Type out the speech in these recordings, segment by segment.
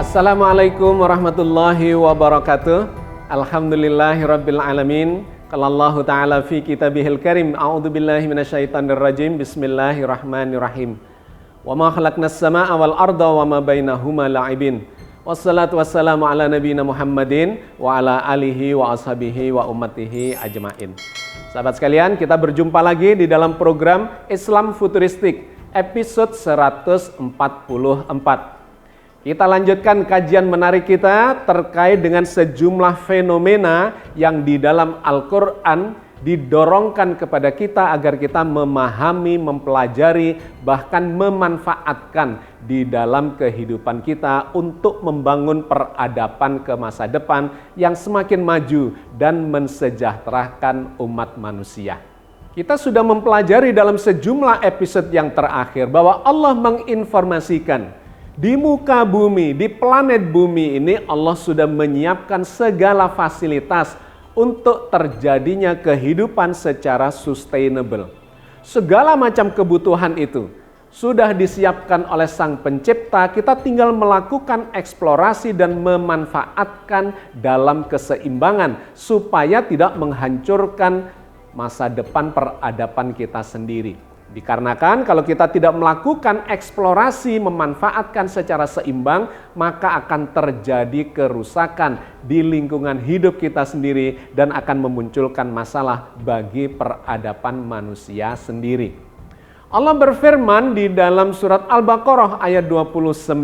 Assalamualaikum warahmatullahi wabarakatuh. Alhamdulillahirabbil alamin. Qala Allah Ta'ala fi kitabihil karim. A'udzubillahi minasyaitonir rajim. Bismillahirrahmanirrahim. Wa ma khalaqnas samaa'a wal arda wa ma bainahuma la'ibin. Wassalatu wassalamu ala nabiyina Muhammadin wa ala alihi wa ashabihi wa ummatihi ajmain. Sahabat sekalian, kita berjumpa lagi di dalam program Islam Futuristik episode 144. Kita lanjutkan kajian menarik kita terkait dengan sejumlah fenomena yang di dalam Al-Quran didorongkan kepada kita agar kita memahami, mempelajari, bahkan memanfaatkan di dalam kehidupan kita untuk membangun peradaban ke masa depan yang semakin maju dan mensejahterakan umat manusia. Kita sudah mempelajari dalam sejumlah episode yang terakhir bahwa Allah menginformasikan di muka bumi, di planet bumi ini Allah sudah menyiapkan segala fasilitas untuk terjadinya kehidupan secara sustainable. Segala macam kebutuhan itu sudah disiapkan oleh Sang Pencipta, kita tinggal melakukan eksplorasi dan memanfaatkan dalam keseimbangan supaya tidak menghancurkan masa depan peradaban kita sendiri. Dikarenakan kalau kita tidak melakukan eksplorasi, memanfaatkan secara seimbang, maka akan terjadi kerusakan di lingkungan hidup kita sendiri dan akan memunculkan masalah bagi peradaban manusia sendiri. Allah berfirman di dalam surat Al-Baqarah ayat 29.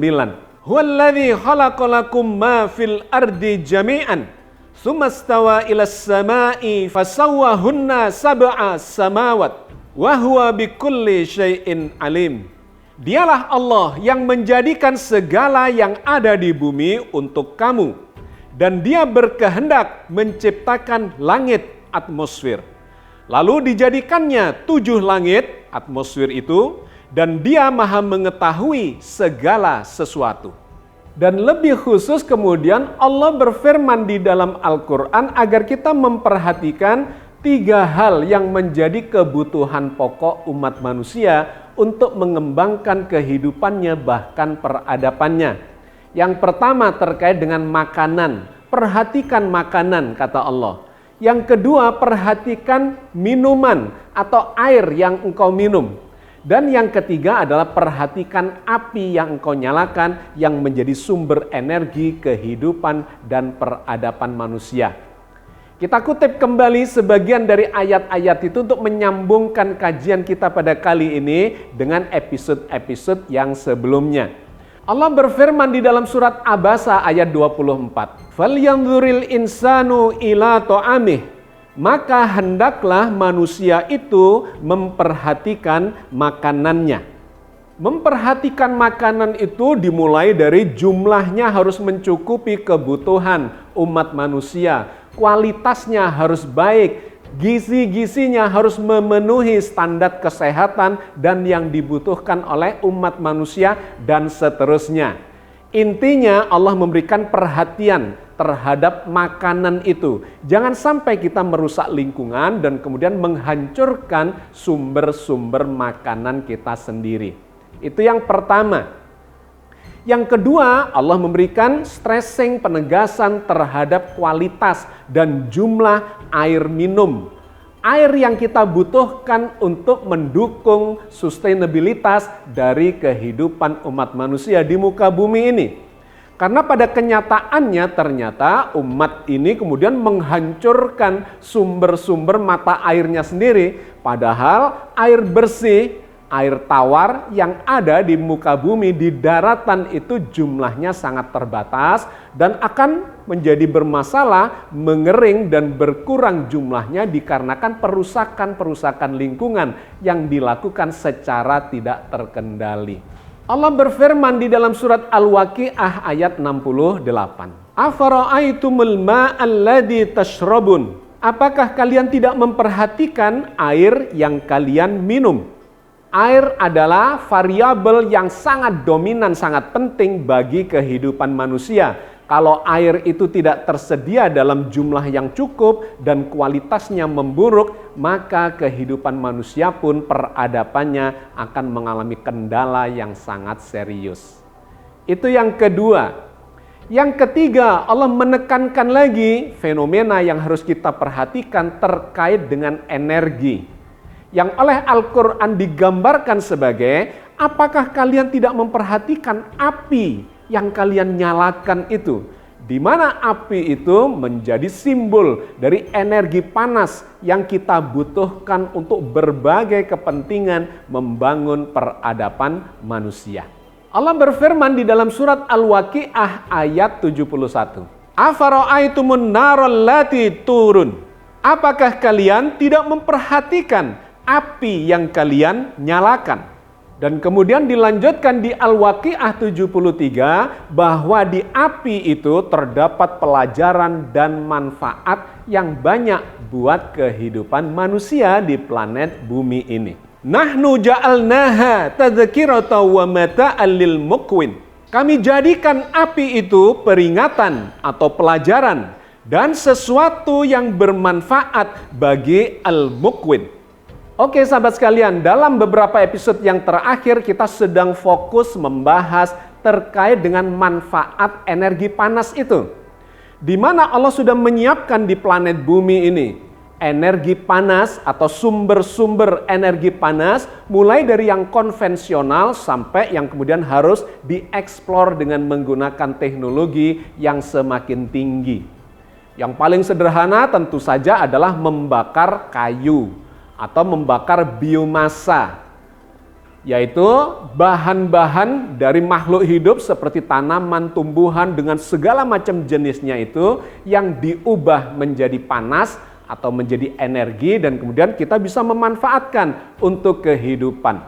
Huwallazi khalaqalakum ma fil ardi jami'an, tsumma stawa ilas samai fasawwahunna sab'a samawat. Wa huwa bikulli syai'in alim. Dialah Allah yang menjadikan segala yang ada di bumi untuk kamu. Dan Dia berkehendak menciptakan langit atmosfer. Lalu dijadikannya 7 langit atmosfer itu, dan Dia Maha mengetahui segala sesuatu. Dan lebih khusus kemudian Allah berfirman di dalam Al-Quran agar kita memperhatikan 3 hal yang menjadi kebutuhan pokok umat manusia untuk mengembangkan kehidupannya bahkan peradabannya. Yang pertama terkait dengan makanan. Perhatikan makanan, kata Allah. Yang kedua, perhatikan minuman atau air yang engkau minum. Dan yang ketiga adalah perhatikan api yang engkau nyalakan yang menjadi sumber energi kehidupan dan peradaban manusia. Kita kutip kembali sebagian dari ayat-ayat itu untuk menyambungkan kajian kita pada kali ini dengan episode-episode yang sebelumnya. Allah berfirman di dalam surat Abasa ayat 24. Falyanzuril insanu ila ta'amih. Maka hendaklah manusia itu memperhatikan makanannya. Memperhatikan makanan itu dimulai dari jumlahnya harus mencukupi kebutuhan umat manusia. Kualitasnya harus baik, gizi-gizinya harus memenuhi standar kesehatan dan yang dibutuhkan oleh umat manusia dan seterusnya. Intinya Allah memberikan perhatian terhadap makanan itu. Jangan sampai kita merusak lingkungan dan kemudian menghancurkan sumber-sumber makanan kita sendiri. Itu yang pertama. Yang kedua, Allah memberikan stressing penegasan terhadap kualitas dan jumlah air minum. Air yang kita butuhkan untuk mendukung sustainabilitas dari kehidupan umat manusia di muka bumi ini. Karena pada kenyataannya ternyata umat ini kemudian menghancurkan sumber-sumber mata airnya sendiri. Padahal air bersih, air tawar yang ada di muka bumi di daratan itu jumlahnya sangat terbatas dan akan menjadi bermasalah, mengering dan berkurang jumlahnya dikarenakan perusakan-perusakan lingkungan yang dilakukan secara tidak terkendali. Allah berfirman di dalam surat Al-Waqi'ah ayat 68. Afara'aitumul ma'alladzi tashrabun. Apakah kalian tidak memperhatikan air yang kalian minum? Air adalah variabel yang sangat dominan, sangat penting bagi kehidupan manusia. Kalau air itu tidak tersedia dalam jumlah yang cukup dan kualitasnya memburuk, maka kehidupan manusia pun peradabannya akan mengalami kendala yang sangat serius. Itu yang kedua. Yang ketiga, Allah menekankan lagi fenomena yang harus kita perhatikan terkait dengan energi. Yang oleh Al-Quran digambarkan sebagai, apakah kalian tidak memperhatikan api yang kalian nyalakan itu? Di mana api itu menjadi simbol dari energi panas yang kita butuhkan untuk berbagai kepentingan membangun peradaban manusia. Allah berfirman di dalam surat Al-Waqi'ah ayat 71. Afara'aitumun naral lati turun. Apakah kalian tidak memperhatikan api yang kalian nyalakan? Dan kemudian dilanjutkan di Al-Waqi'ah 73 bahwa di api itu terdapat pelajaran dan manfaat yang banyak buat kehidupan manusia di planet bumi ini. Nahnu ja'alnaha tadhkiratan wa mata'al lil muqwin. Kami jadikan api itu peringatan atau pelajaran dan sesuatu yang bermanfaat bagi al-muqwin. Oke sahabat sekalian, dalam beberapa episode yang terakhir kita sedang fokus membahas terkait dengan manfaat energi panas itu. Di mana Allah sudah menyiapkan di planet bumi ini energi panas atau sumber-sumber energi panas mulai dari yang konvensional sampai yang kemudian harus dieksplor dengan menggunakan teknologi yang semakin tinggi. Yang paling sederhana tentu saja adalah membakar kayu atau membakar biomasa, yaitu bahan-bahan dari makhluk hidup seperti tanaman, tumbuhan dengan segala macam jenisnya itu yang diubah menjadi panas atau menjadi energi dan kemudian kita bisa memanfaatkan untuk kehidupan.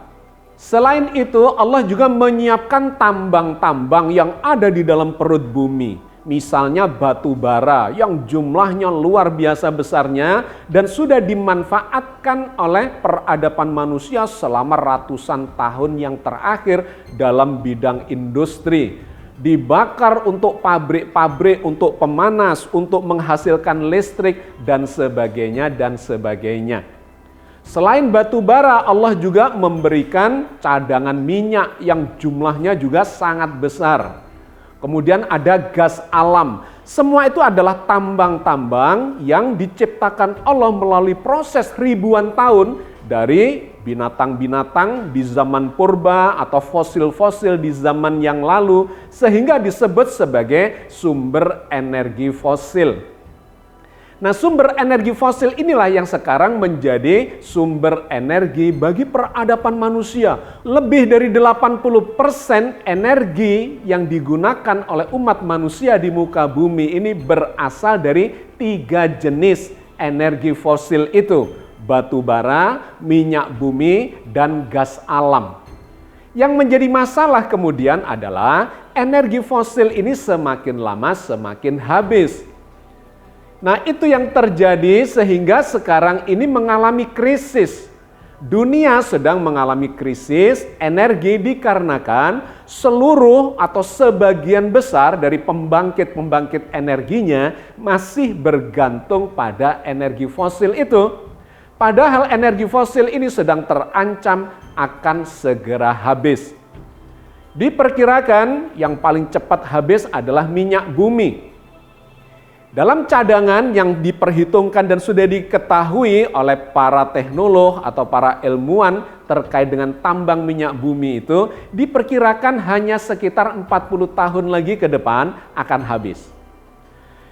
Selain itu Allah juga menyiapkan tambang-tambang yang ada di dalam perut bumi. Misalnya batu bara yang jumlahnya luar biasa besarnya dan sudah dimanfaatkan oleh peradaban manusia selama ratusan tahun yang terakhir dalam bidang industri. Dibakar untuk pabrik-pabrik, untuk pemanas, untuk menghasilkan listrik dan sebagainya dan sebagainya. Selain batu bara, Allah juga memberikan cadangan minyak yang jumlahnya juga sangat besar. Kemudian ada gas alam. Semua itu adalah tambang-tambang yang diciptakan Allah melalui proses ribuan tahun dari binatang-binatang di zaman purba atau fosil-fosil di zaman yang lalu sehingga disebut sebagai sumber energi fosil. Nah, sumber energi fosil inilah yang sekarang menjadi sumber energi bagi peradaban manusia. Lebih dari 80% energi yang digunakan oleh umat manusia di muka bumi ini berasal dari 3 jenis energi fosil itu. Batu bara, minyak bumi, dan gas alam. Yang menjadi masalah kemudian adalah energi fosil ini semakin lama semakin habis. Nah, itu yang terjadi sehingga sekarang ini mengalami krisis. Dunia sedang mengalami krisis energi dikarenakan seluruh atau sebagian besar dari pembangkit-pembangkit energinya masih bergantung pada energi fosil itu. Padahal energi fosil ini sedang terancam akan segera habis. Diperkirakan yang paling cepat habis adalah minyak bumi. Dalam cadangan yang diperhitungkan dan sudah diketahui oleh para teknolog atau para ilmuwan terkait dengan tambang minyak bumi itu, diperkirakan hanya sekitar 40 tahun lagi ke depan akan habis.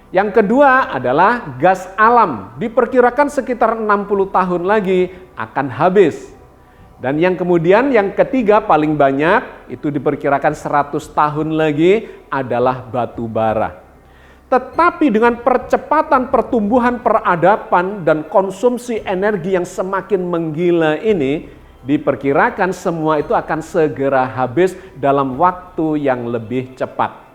Yang kedua adalah gas alam, diperkirakan sekitar 60 tahun lagi akan habis. Dan yang kemudian yang ketiga paling banyak itu diperkirakan 100 tahun lagi adalah batu bara. Tetapi dengan percepatan pertumbuhan peradaban dan konsumsi energi yang semakin menggila ini, diperkirakan semua itu akan segera habis dalam waktu yang lebih cepat.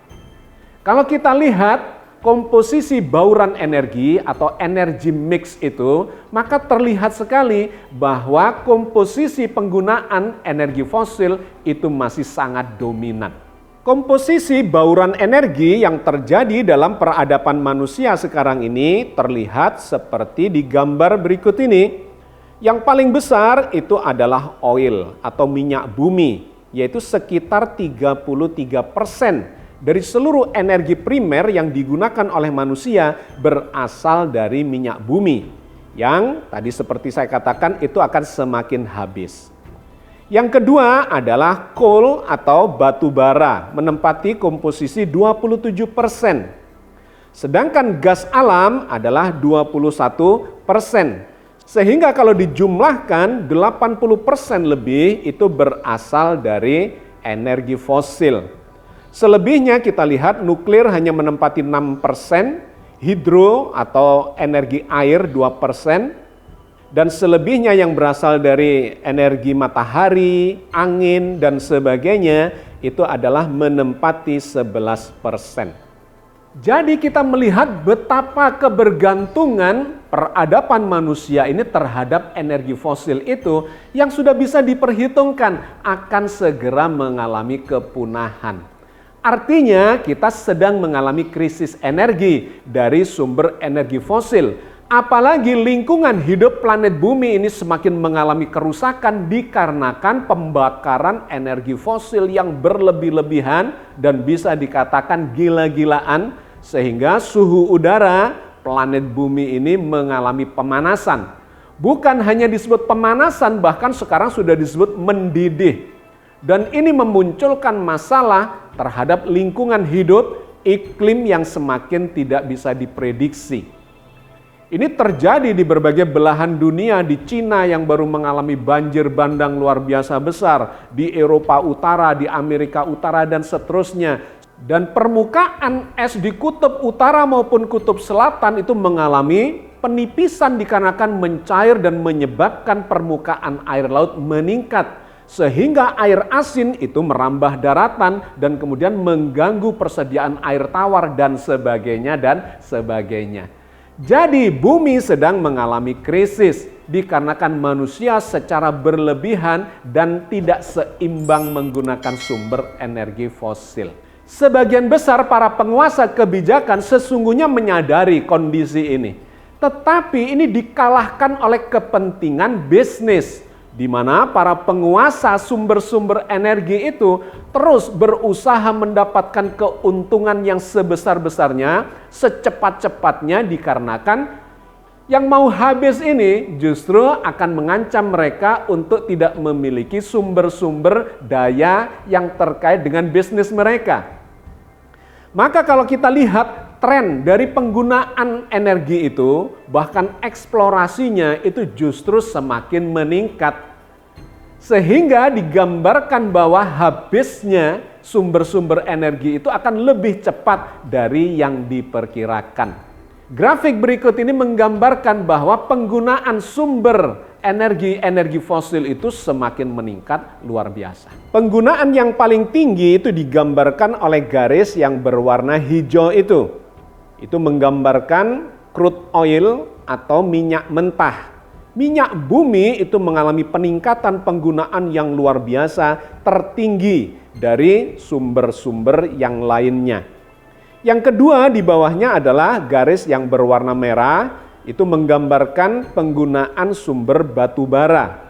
Kalau kita lihat komposisi bauran energi atau energi mix itu, maka terlihat sekali bahwa komposisi penggunaan energi fosil itu masih sangat dominan. Komposisi bauran energi yang terjadi dalam peradaban manusia sekarang ini terlihat seperti di gambar berikut ini. Yang paling besar itu adalah oil atau minyak bumi, yaitu sekitar 33% dari seluruh energi primer yang digunakan oleh manusia berasal dari minyak bumi. Yang tadi seperti saya katakan itu akan semakin habis. Yang kedua adalah coal atau batu bara, menempati komposisi 27%. Sedangkan gas alam adalah 21%. Sehingga kalau dijumlahkan 80% lebih itu berasal dari energi fosil. Selebihnya kita lihat nuklir hanya menempati 6%, hidro atau energi air 2%, dan selebihnya yang berasal dari energi matahari, angin, dan sebagainya itu adalah menempati 11%. Jadi kita melihat betapa kebergantungan peradaban manusia ini terhadap energi fosil itu yang sudah bisa diperhitungkan akan segera mengalami kepunahan. Artinya kita sedang mengalami krisis energi dari sumber energi fosil. Apalagi lingkungan hidup planet bumi ini semakin mengalami kerusakan dikarenakan pembakaran energi fosil yang berlebih-lebihan dan bisa dikatakan gila-gilaan, sehingga suhu udara planet bumi ini mengalami pemanasan. Bukan hanya disebut pemanasan, bahkan sekarang sudah disebut mendidih. Dan ini memunculkan masalah terhadap lingkungan hidup, iklim yang semakin tidak bisa diprediksi. Ini terjadi di berbagai belahan dunia, di Cina yang baru mengalami banjir bandang luar biasa besar, di Eropa Utara, di Amerika Utara, dan seterusnya. Dan permukaan es di kutub utara maupun kutub selatan itu mengalami penipisan dikarenakan mencair dan menyebabkan permukaan air laut meningkat. Sehingga air asin itu merambah daratan dan kemudian mengganggu persediaan air tawar dan sebagainya dan sebagainya. Jadi bumi sedang mengalami krisis dikarenakan manusia secara berlebihan dan tidak seimbang menggunakan sumber energi fosil. Sebagian besar para penguasa kebijakan sesungguhnya menyadari kondisi ini. Tetapi ini dikalahkan oleh kepentingan bisnis, di mana para penguasa sumber-sumber energi itu terus berusaha mendapatkan keuntungan yang sebesar-besarnya, secepat-cepatnya, dikarenakan yang mau habis ini justru akan mengancam mereka untuk tidak memiliki sumber-sumber daya yang terkait dengan bisnis mereka. Maka kalau kita lihat tren dari penggunaan energi itu, bahkan eksplorasinya itu justru semakin meningkat. Sehingga digambarkan bahwa habisnya sumber-sumber energi itu akan lebih cepat dari yang diperkirakan. Grafik berikut ini menggambarkan bahwa penggunaan sumber energi fosil itu semakin meningkat luar biasa. Penggunaan yang paling tinggi itu digambarkan oleh garis yang berwarna hijau itu. Itu menggambarkan crude oil atau minyak mentah. Minyak bumi itu mengalami peningkatan penggunaan yang luar biasa tertinggi dari sumber-sumber yang lainnya. Yang kedua di bawahnya adalah garis yang berwarna merah, itu menggambarkan penggunaan sumber batu bara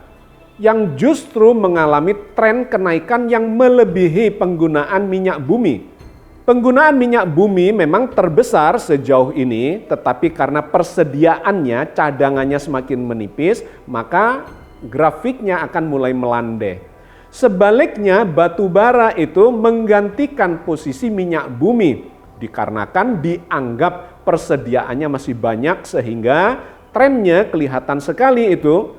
yang justru mengalami tren kenaikan yang melebihi penggunaan minyak bumi. Penggunaan minyak bumi memang terbesar sejauh ini, tetapi karena persediaannya, cadangannya semakin menipis, maka grafiknya akan mulai melandai. Sebaliknya batu bara itu menggantikan posisi minyak bumi, dikarenakan dianggap persediaannya masih banyak sehingga trennya kelihatan sekali itu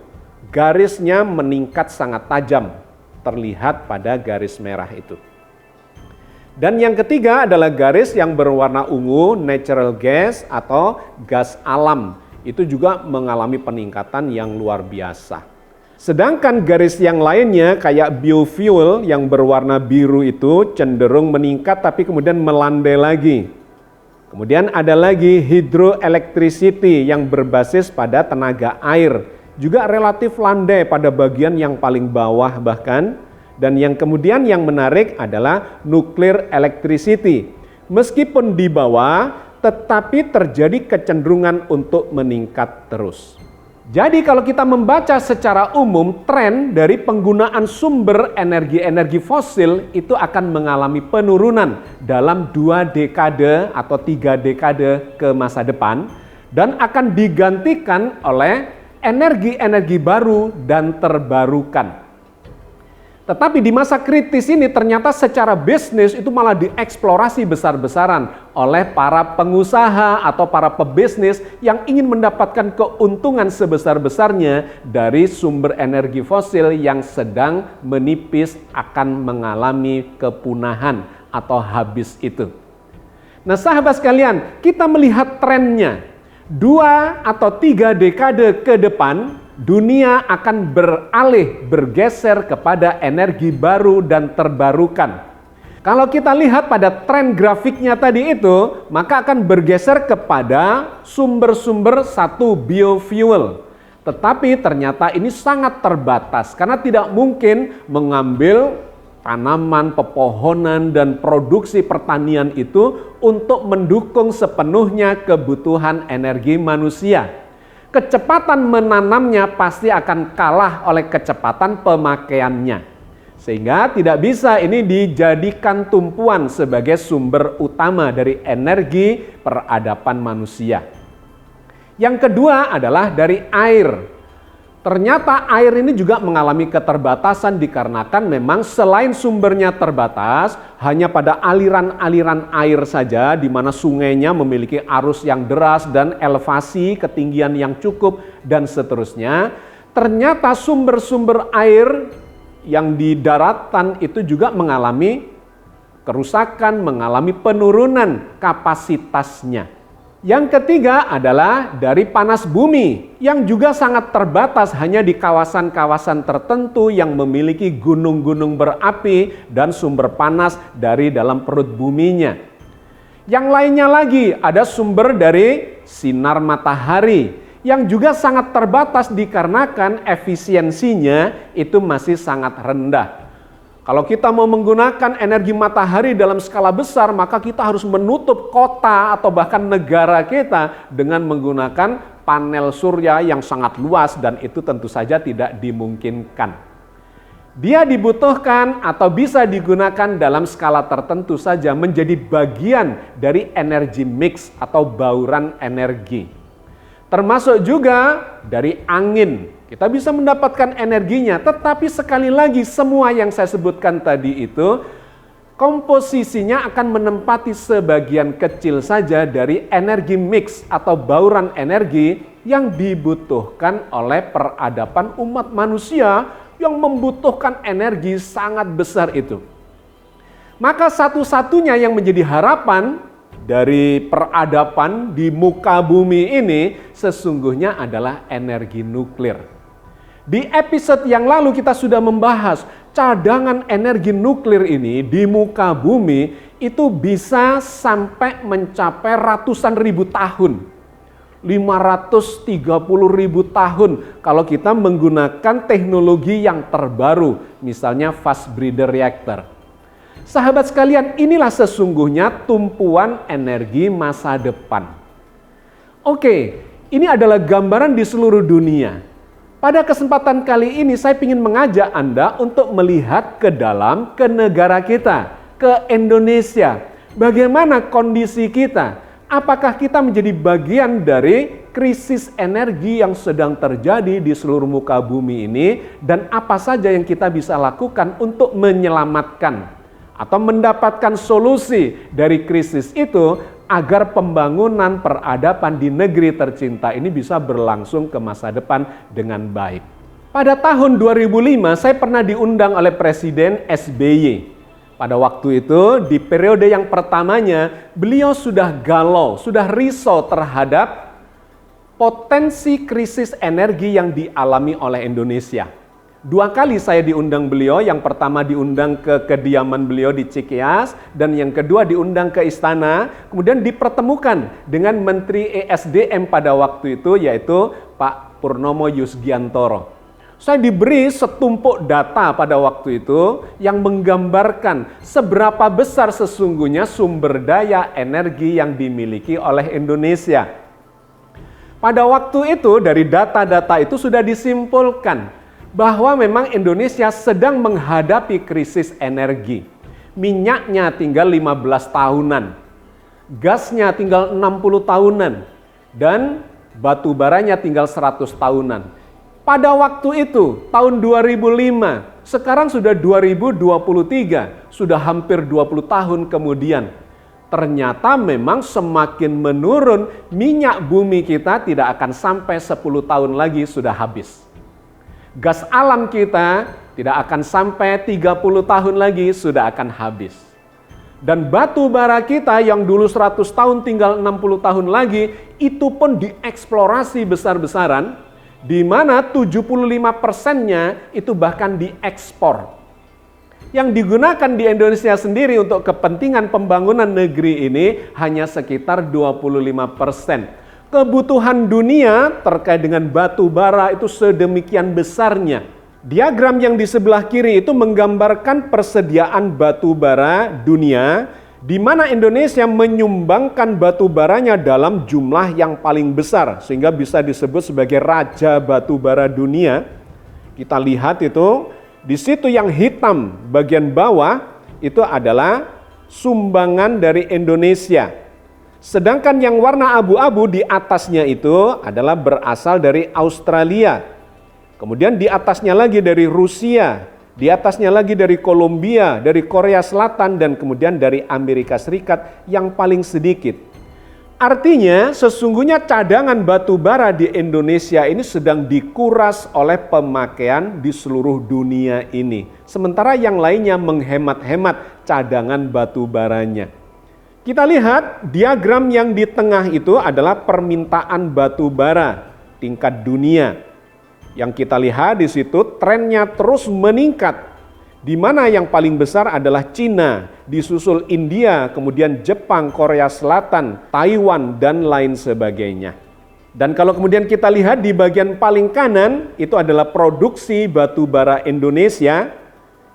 garisnya meningkat sangat tajam terlihat pada garis merah itu. Dan yang ketiga adalah garis yang berwarna ungu, natural gas atau gas alam. Itu juga mengalami peningkatan yang luar biasa. Sedangkan garis yang lainnya kayak biofuel yang berwarna biru itu cenderung meningkat tapi kemudian melandai lagi. Kemudian ada lagi hydroelectricity yang berbasis pada tenaga air. Juga relatif landai pada bagian yang paling bawah bahkan. Dan yang kemudian yang menarik adalah nuclear electricity. Meskipun di bawah tetapi terjadi kecenderungan untuk meningkat terus. Jadi kalau kita membaca secara umum, tren dari penggunaan sumber energi-energi fosil itu akan mengalami penurunan dalam 2 dekade atau 3 dekade ke masa depan dan akan digantikan oleh energi-energi baru dan terbarukan. Tetapi di masa kritis ini ternyata secara bisnis itu malah dieksplorasi besar-besaran oleh para pengusaha atau para pebisnis yang ingin mendapatkan keuntungan sebesar-besarnya dari sumber energi fosil yang sedang menipis akan mengalami kepunahan atau habis itu. Nah sahabat sekalian, kita melihat trennya 2 atau 3 dekade ke depan, dunia akan bergeser kepada energi baru dan terbarukan. Kalau kita lihat pada tren grafiknya tadi itu, maka akan bergeser kepada sumber-sumber satu biofuel. Tetapi ternyata ini sangat terbatas karena tidak mungkin mengambil tanaman, pepohonan, dan produksi pertanian itu untuk mendukung sepenuhnya kebutuhan energi manusia. Kecepatan menanamnya pasti akan kalah oleh kecepatan pemakaiannya. Sehingga tidak bisa ini dijadikan tumpuan sebagai sumber utama dari energi peradaban manusia. Yang kedua adalah dari air. Ternyata air ini juga mengalami keterbatasan dikarenakan memang selain sumbernya terbatas, hanya pada aliran-aliran air saja di mana sungainya memiliki arus yang deras dan elevasi ketinggian yang cukup dan seterusnya. Ternyata sumber-sumber air yang di daratan itu juga mengalami kerusakan, mengalami penurunan kapasitasnya. Yang ketiga adalah dari panas bumi yang juga sangat terbatas hanya di kawasan-kawasan tertentu yang memiliki gunung-gunung berapi dan sumber panas dari dalam perut buminya. Yang lainnya lagi ada sumber dari sinar matahari yang juga sangat terbatas dikarenakan efisiensinya itu masih sangat rendah. Kalau kita mau menggunakan energi matahari dalam skala besar, maka kita harus menutup kota atau bahkan negara kita dengan menggunakan panel surya yang sangat luas dan itu tentu saja tidak dimungkinkan. Dia dibutuhkan atau bisa digunakan dalam skala tertentu saja menjadi bagian dari energi mix atau bauran energi. Termasuk juga dari angin. Kita bisa mendapatkan energinya, tetapi sekali lagi semua yang saya sebutkan tadi itu komposisinya akan menempati sebagian kecil saja dari energi mix atau bauran energi yang dibutuhkan oleh peradaban umat manusia yang membutuhkan energi sangat besar itu. Maka satu-satunya yang menjadi harapan dari peradaban di muka bumi ini sesungguhnya adalah energi nuklir. Di episode yang lalu kita sudah membahas cadangan energi nuklir ini di muka bumi itu bisa sampai mencapai ratusan ribu tahun. 530.000 tahun kalau kita menggunakan teknologi yang terbaru, misalnya fast breeder reactor. Sahabat sekalian, inilah sesungguhnya tumpuan energi masa depan. Oke, ini adalah gambaran di seluruh dunia. Pada kesempatan kali ini saya ingin mengajak Anda untuk melihat ke dalam, ke negara kita, ke Indonesia. Bagaimana kondisi kita? Apakah kita menjadi bagian dari krisis energi yang sedang terjadi di seluruh muka bumi ini? Dan apa saja yang kita bisa lakukan untuk menyelamatkan atau mendapatkan solusi dari krisis itu agar pembangunan peradaban di negeri tercinta ini bisa berlangsung ke masa depan dengan baik. Pada tahun 2005 saya pernah diundang oleh Presiden SBY. Pada waktu itu di periode yang pertamanya beliau sudah galau, sudah risau terhadap potensi krisis energi yang dialami oleh Indonesia. 2 kali saya diundang beliau, yang pertama diundang ke kediaman beliau di Cikeas, dan yang kedua diundang ke istana, kemudian dipertemukan dengan Menteri ESDM pada waktu itu, yaitu Pak Purnomo Yusgiantoro. Saya diberi setumpuk data pada waktu itu yang menggambarkan seberapa besar sesungguhnya sumber daya energi yang dimiliki oleh Indonesia. Pada waktu itu dari data-data itu sudah disimpulkan bahwa memang Indonesia sedang menghadapi krisis energi. Minyaknya tinggal 15 tahunan, gasnya tinggal 60 tahunan, dan batu baranya tinggal 100 tahunan. Pada waktu itu, tahun 2005, sekarang sudah 2023, sudah hampir 20 tahun kemudian. Ternyata memang semakin menurun, minyak bumi kita tidak akan sampai 10 tahun lagi sudah habis. Gas alam kita tidak akan sampai 30 tahun lagi sudah akan habis. Dan batu bara kita yang dulu 100 tahun tinggal 60 tahun lagi, itu pun dieksplorasi besar-besaran, di mana 75%-nya itu bahkan diekspor. Yang digunakan di Indonesia sendiri untuk kepentingan pembangunan negeri ini hanya sekitar 25%. Kebutuhan dunia terkait dengan batu bara itu sedemikian besarnya. Diagram yang di sebelah kiri itu menggambarkan persediaan batu bara dunia, di mana Indonesia menyumbangkan batu baranya dalam jumlah yang paling besar, sehingga bisa disebut sebagai raja batu bara dunia. Kita lihat itu, di situ yang hitam bagian bawah itu adalah sumbangan dari Indonesia. Sedangkan yang warna abu-abu di atasnya itu adalah berasal dari Australia. Kemudian di atasnya lagi dari Rusia, di atasnya lagi dari Kolombia, dari Korea Selatan, dan kemudian dari Amerika Serikat yang paling sedikit. Artinya sesungguhnya cadangan batu bara di Indonesia ini sedang dikuras oleh pemakaian di seluruh dunia ini. Sementara yang lainnya menghemat-hemat cadangan batu baranya. Kita lihat diagram yang di tengah itu adalah permintaan batu bara tingkat dunia. Yang kita lihat di situ trennya terus meningkat. Di mana yang paling besar adalah Cina, disusul India, kemudian Jepang, Korea Selatan, Taiwan, dan lain sebagainya. Dan kalau kemudian kita lihat di bagian paling kanan, itu adalah produksi batu bara Indonesia.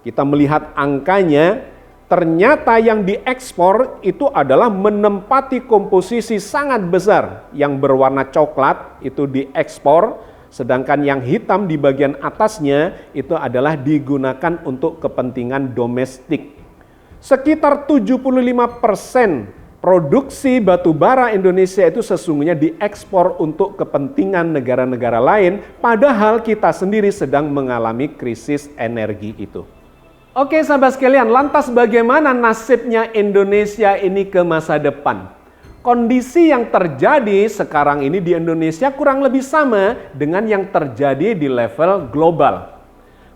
Kita melihat angkanya, ternyata yang diekspor itu adalah menempati komposisi sangat besar. Yang berwarna coklat itu diekspor, sedangkan yang hitam di bagian atasnya itu adalah digunakan untuk kepentingan domestik. Sekitar 75% produksi batu bara Indonesia itu sesungguhnya diekspor untuk kepentingan negara-negara lain, padahal kita sendiri sedang mengalami krisis energi itu. Oke sahabat sekalian, lantas bagaimana nasibnya Indonesia ini ke masa depan? Kondisi yang terjadi sekarang ini di Indonesia kurang lebih sama dengan yang terjadi di level global.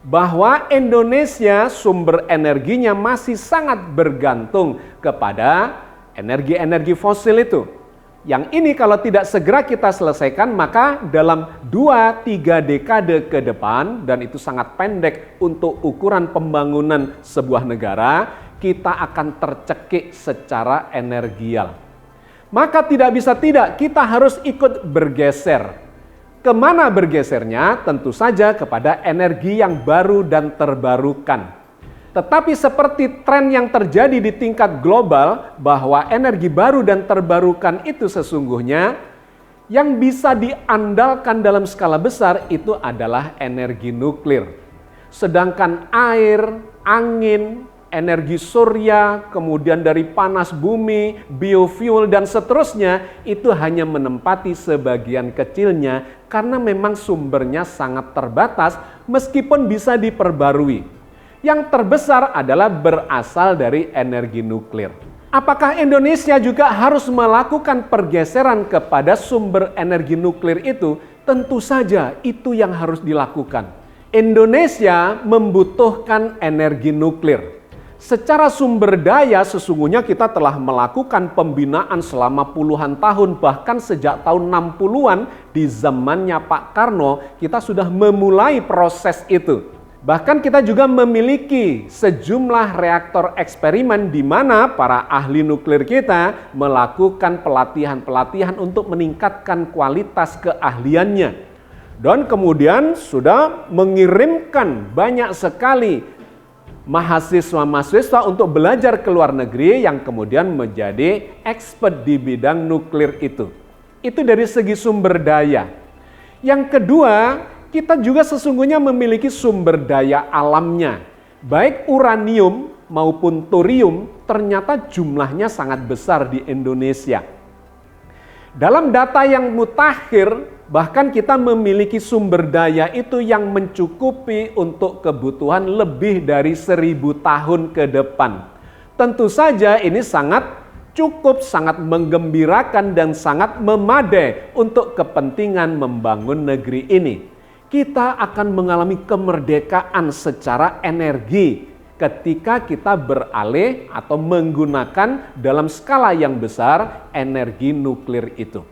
Bahwa Indonesia sumber energinya masih sangat bergantung kepada energi-energi fosil itu. Yang ini kalau tidak segera kita selesaikan, maka dalam 2-3 dekade ke depan, dan itu sangat pendek untuk ukuran pembangunan sebuah negara, kita akan tercekik secara energial. Maka tidak bisa tidak, kita harus ikut bergeser. Kemana bergesernya? Tentu saja kepada energi yang baru dan terbarukan. Tetapi seperti tren yang terjadi di tingkat global, bahwa energi baru dan terbarukan itu sesungguhnya yang bisa diandalkan dalam skala besar itu adalah energi nuklir. Sedangkan air, angin, energi surya, kemudian dari panas bumi, biofuel, dan seterusnya, itu hanya menempati sebagian kecilnya karena memang sumbernya sangat terbatas meskipun bisa diperbarui. Yang terbesar adalah berasal dari energi nuklir. Apakah Indonesia juga harus melakukan pergeseran kepada sumber energi nuklir itu? Tentu saja itu yang harus dilakukan. Indonesia membutuhkan energi nuklir. Secara sumber daya sesungguhnya kita telah melakukan pembinaan selama puluhan tahun, bahkan sejak tahun 60-an di zamannya Pak Karno kita sudah memulai proses itu. Bahkan kita juga memiliki sejumlah reaktor eksperimen di mana para ahli nuklir kita melakukan pelatihan-pelatihan untuk meningkatkan kualitas keahliannya. Dan kemudian sudah mengirimkan banyak sekali mahasiswa-mahasiswa untuk belajar ke luar negeri yang kemudian menjadi expert di bidang nuklir itu. Itu dari segi sumber daya. Yang kedua, kita juga sesungguhnya memiliki sumber daya alamnya. Baik uranium maupun thorium ternyata jumlahnya sangat besar di Indonesia. Dalam data yang mutakhir, bahkan kita memiliki sumber daya itu yang mencukupi untuk kebutuhan lebih dari 1000 tahun ke depan. Tentu saja ini sangat cukup, sangat menggembirakan dan sangat memadai untuk kepentingan membangun negeri ini. Kita akan mengalami kemerdekaan secara energi ketika kita beralih atau menggunakan dalam skala yang besar energi nuklir itu.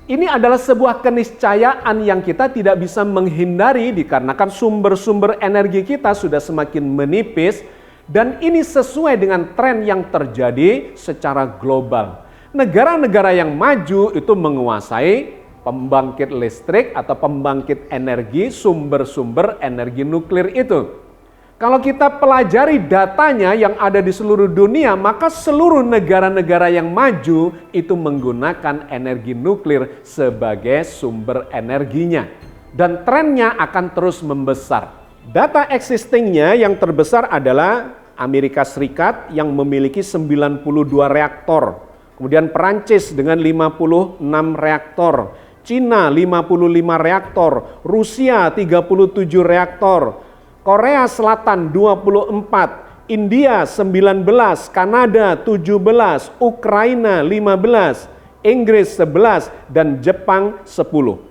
Ini adalah sebuah keniscayaan yang kita tidak bisa menghindari dikarenakan sumber-sumber energi kita sudah semakin menipis. Dan ini sesuai dengan tren yang terjadi secara global. Negara-negara yang maju itu menguasai pembangkit listrik atau pembangkit energi, sumber-sumber energi nuklir itu. Kalau kita pelajari datanya yang ada di seluruh dunia, maka seluruh negara-negara yang maju itu menggunakan energi nuklir sebagai sumber energinya. Dan trennya akan terus membesar. Data existingnya yang terbesar adalah Amerika Serikat yang memiliki 92 reaktor. Kemudian Perancis dengan 56 reaktor. Cina 55 reaktor. Rusia 37 reaktor. Korea Selatan 24. India 19. Kanada 17. Ukraina 15. Inggris 11. Dan Jepang 10.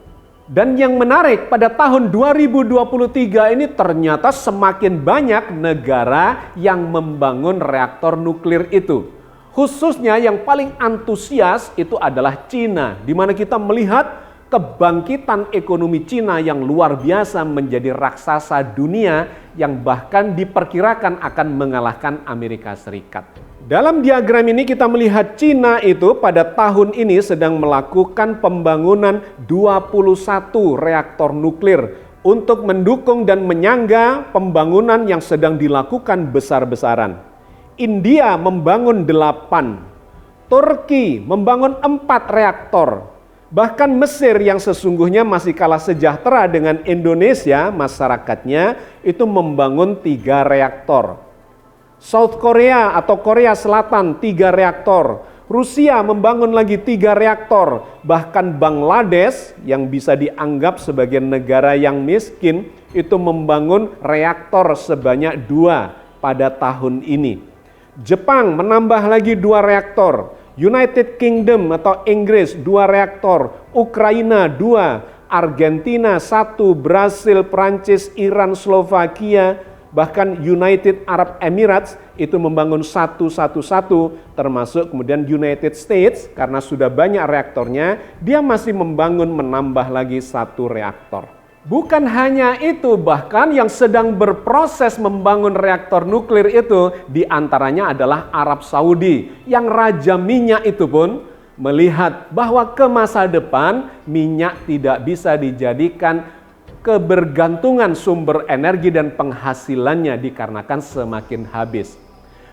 Dan yang menarik pada tahun 2023 ini ternyata semakin banyak negara yang membangun reaktor nuklir itu. Khususnya yang paling antusias itu adalah Cina, di mana kita melihat kebangkitan ekonomi Cina yang luar biasa menjadi raksasa dunia yang bahkan diperkirakan akan mengalahkan Amerika Serikat. Dalam diagram ini kita melihat Cina itu pada tahun ini sedang melakukan pembangunan 21 reaktor nuklir untuk mendukung dan menyangga pembangunan yang sedang dilakukan besar-besaran. India membangun 8, Turki membangun 4 reaktor, bahkan Mesir yang sesungguhnya masih kalah sejahtera dengan Indonesia masyarakatnya itu membangun 3 reaktor. South Korea atau Korea Selatan 3 reaktor, Rusia membangun lagi 3 reaktor, bahkan Bangladesh yang bisa dianggap sebagai negara yang miskin itu membangun reaktor sebanyak 2 pada tahun ini. Jepang menambah lagi 2 reaktor, United Kingdom atau Inggris 2 reaktor, Ukraina 2, Argentina 1, Brasil, Prancis, Iran, Slovakia, bahkan United Arab Emirates itu membangun 1, termasuk kemudian United States karena sudah banyak reaktornya, dia masih membangun menambah lagi 1 reaktor. Bukan hanya itu, bahkan yang sedang berproses membangun reaktor nuklir itu diantaranya adalah Arab Saudi, yang raja minyak itu pun melihat bahwa ke masa depan minyak tidak bisa dijadikan kebergantungan sumber energi dan penghasilannya dikarenakan semakin habis.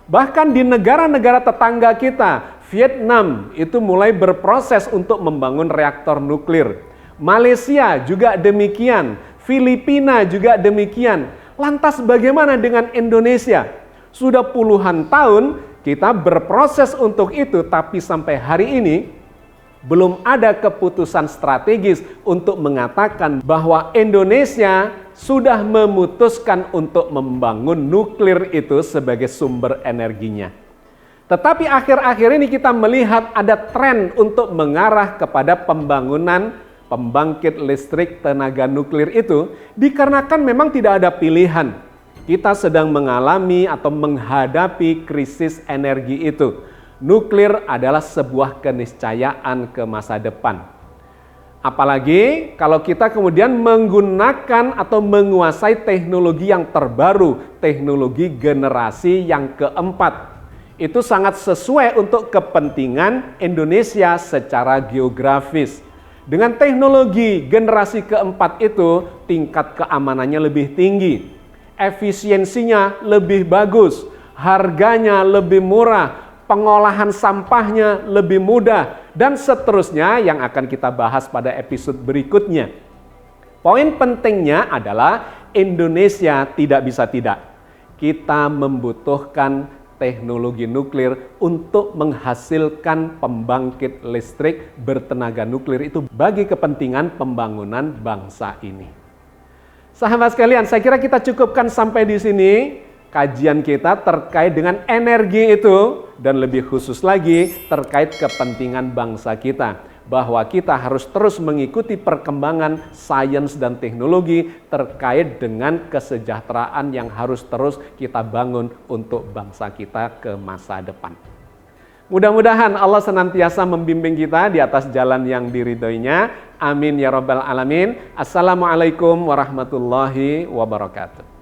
Bahkan di negara-negara tetangga kita, Vietnam itu mulai berproses untuk membangun reaktor nuklir. Malaysia juga demikian, Filipina juga demikian. Lantas bagaimana dengan Indonesia? Sudah puluhan tahun kita berproses untuk itu, tapi sampai hari ini belum ada keputusan strategis untuk mengatakan bahwa Indonesia sudah memutuskan untuk membangun nuklir itu sebagai sumber energinya. Tetapi akhir-akhir ini kita melihat ada tren untuk mengarah kepada pembangunan pembangkit listrik tenaga nuklir itu dikarenakan memang tidak ada pilihan. Kita sedang mengalami atau menghadapi krisis energi itu. Nuklir adalah sebuah keniscayaan ke masa depan. Apalagi kalau kita kemudian menggunakan atau menguasai teknologi yang terbaru, teknologi generasi yang keempat. Itu sangat sesuai untuk kepentingan Indonesia secara geografis. Dengan teknologi generasi keempat itu, tingkat keamanannya lebih tinggi, efisiensinya lebih bagus, harganya lebih murah, pengolahan sampahnya lebih mudah, dan seterusnya yang akan kita bahas pada episode berikutnya. Poin pentingnya adalah Indonesia tidak bisa tidak. Kita membutuhkan teknologi nuklir untuk menghasilkan pembangkit listrik bertenaga nuklir itu bagi kepentingan pembangunan bangsa ini. Sahabat sekalian, saya kira kita cukupkan sampai di sini kajian kita terkait dengan energi itu dan lebih khusus lagi terkait kepentingan bangsa kita. Bahwa kita harus terus mengikuti perkembangan sains dan teknologi terkait dengan kesejahteraan yang harus terus kita bangun untuk bangsa kita ke masa depan. Mudah-mudahan Allah senantiasa membimbing kita di atas jalan yang diridhoinya. Amin ya rabbal alamin. Assalamualaikum warahmatullahi wabarakatuh.